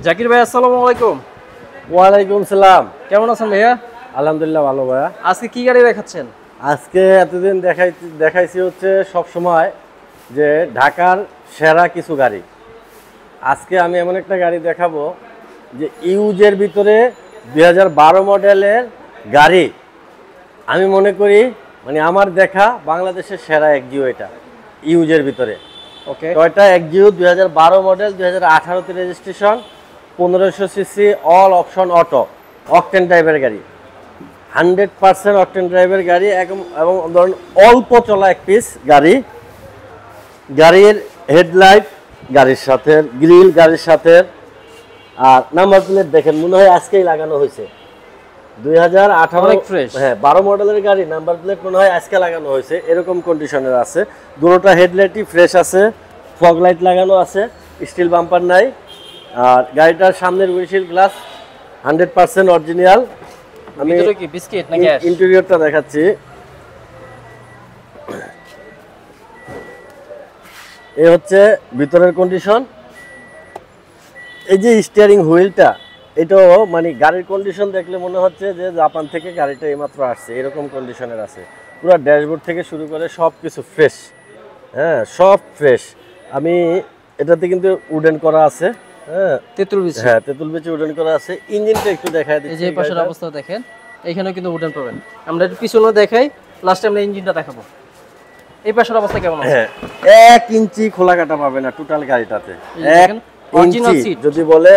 জাকির ভাই আসসালামু আলাইকুম। ওয়ালাইকুম সালাম। কেমন আছেন ভাইয়া? আলহামদুলিল্লাহ ভালো ভাইয়া। আজকে কি গাড়ি দেখাচ্ছেন? আজকে এতদিন দেখাইছি হচ্ছে সব সময় যে ঢাকার সেরা কিছু গাড়ি। আজকে আমি এমন একটা গাড়ি দেখাবো যে ইউজের ভিতরে 2012 মডেলের গাড়ি। আমি মনে করি মানে আমার দেখা বাংলাদেশের সেরা একজিও এটা ইউজের ভিতরে। ওকে, টয়োটা একজিও 2012 মডেল, 2018তে registration, 1500 CC, all option auto, octane ড্রাইভের গাড়ি, 100% অকটেন ড্রাইভের গাড়ি এবং ধরুন অল্প চলা এক পিস গাড়ি। গাড়ির হেডলাইট গাড়ির সাথে, গ্রিল গাড়ির সাথে, আর নাম্বার প্লেট দেখেন মনে হয় আজকেই লাগানো হয়েছে। 2018 হ্যাঁ 12 মডেলের গাড়ি, নাম্বার প্লেট মনে হয় আজকে লাগানো হয়েছে, এরকম কন্ডিশনের আছে। দুটোটা হেডলাইটই ফ্রেশ আছে, ফগ লাইট লাগানো আছে, স্টিল বাম্পার নাই। আর গাড়িটার সামনের উইন্ডশিল্ড গ্লাস 100% অরিজিনাল। আমি কি বিস্কিট না গ্যাস? ইন্টেরিয়রটা দেখাচ্ছি। এই হচ্ছে ভিতরের কন্ডিশন। এই যে স্টিয়ারিং হুইলটা, এটাও মানে গাড়ির কন্ডিশন দেখলে মনে হচ্ছে যে জাপান থেকে গাড়িটা এইমাত্র আসছে, এরকম কন্ডিশনের আছে। পুরো ড্যাশবোর্ড থেকে শুরু করে সব কিছু ফ্রেশ, হ্যাঁ সব ফ্রেশ। আমি এটাতে কিন্তু উডেন করা আছে, হ্যাঁ তেঁতুল বিচি উডেন করা আছে। ইঞ্জিনটা একটু দেখায় দিচ্ছি, এই যে পাশের অবস্থা দেখেন, এখানেও কিন্তু উডেন পাবেন। আমরা একটু পিছনে দেখাই, লাস্টে আমরা ইঞ্জিনটা দেখাবো। এই পাশের অবস্থা কেমন আছে? হ্যাঁ 1 ইঞ্চি খোলা কাটা পাবে না টোটাল গাড়িটাতে। 1 অরিজিনাল ইঞ্চি সিট, যদি বলে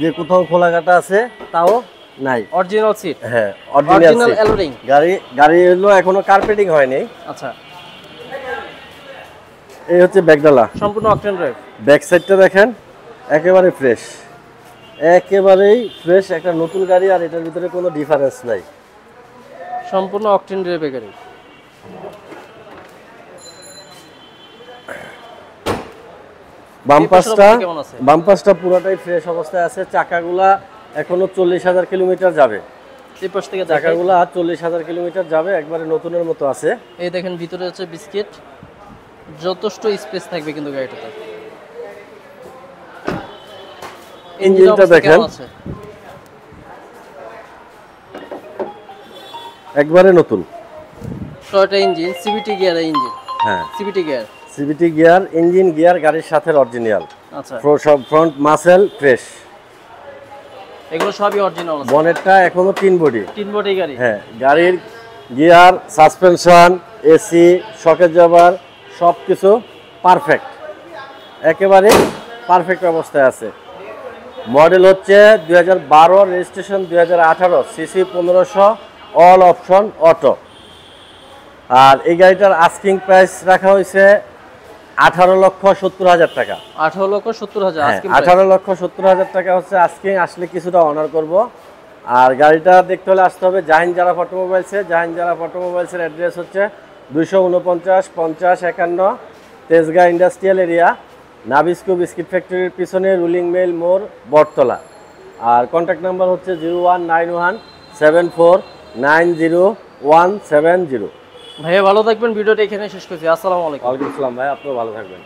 যে কোথাও খোলা কাটা আছে তাও নাই। অরিজিনাল সিট, হ্যাঁ অরিজিনাল এলোরিং। গাড়ি হলো এখনো কার্পেটিং হয়নি। আচ্ছা, এই হচ্ছে ব্যাকডালা, সম্পূর্ণ অকটেন ড্রাইভ। ব্যাক সাইডটা দেখেন একেবারে ফ্রেশ, একেবারেই ফ্রেশ একটা নতুন গাড়ি। আর এটার ভিতরে কোনো ডিফারেন্স নাই, সম্পূর্ণ অকটেন ড্রাইভের গাড়ি। বাম্পাসটা পুরোটাই ফ্রেশ অবস্থায় আছে। চাকাগুলা এখনো 40,000 কিলোমিটার যাবে। এই পাশ থেকে চাকাগুলা 40,000 কিলোমিটার যাবে, একবারে নতুনের মতো আছে। এই দেখেন ভিতরে হচ্ছে বিস্কিট, যথেষ্ট স্পেস থাকবে কিন্তু গাড়িটাতে। ইঞ্জিনটা দেখেন একবারে নতুন। Toyota engine, CVT gear engine. হ্যাঁ সিভিটি গিয়ার, ইঞ্জিন গিয়ার গাড়ির সাথে অরিজিনাল। আচ্ছা, সব ফ্রন্ট মাসেল ফ্রেশ, এগুলো সবই অরিজিনাল আছে। বনেটটা এখনো তিন বডি গাড়ি। হ্যাঁ, গাড়ির গিয়ার, সাসপেনশন, এসি, শকের জবার সবকিছু পারফেক্ট, একেবারে পারফেক্ট অবস্থায় আছে। মডেল হচ্ছে 2012, registration 2018, CC 1500, all option auto. আর এই গাড়িটার আস্কিং প্রাইস রাখা হয়েছে 18,70,000 টাকা। 18,70,000 টাকা হচ্ছে আস্কিং। আসলে কিছুটা অনার করব। আর গাড়িটা দেখতে হলে আসতে হবে জাহিন জারাফ অটোমোবাইলসে। জাহিন জারাফ অটোমোবাইলসের অ্যাড্রেস হচ্ছে 249-50-51 Tejgaon industrial area, Nabisco biscuit ফ্যাক্টরির পিছনে, রুলিং মেল মোড়, বটতলা। আর কন্ট্যাক্ট নাম্বার হচ্ছে 019174900170। ভাইয়া ভালো থাকবেন, ভিডিওটা এখানে শেষ করছি। আসসালামু আলাইকুম। ওয়ালাইকুম আসসালাম ভাই, আপনিও ভালো থাকবেন।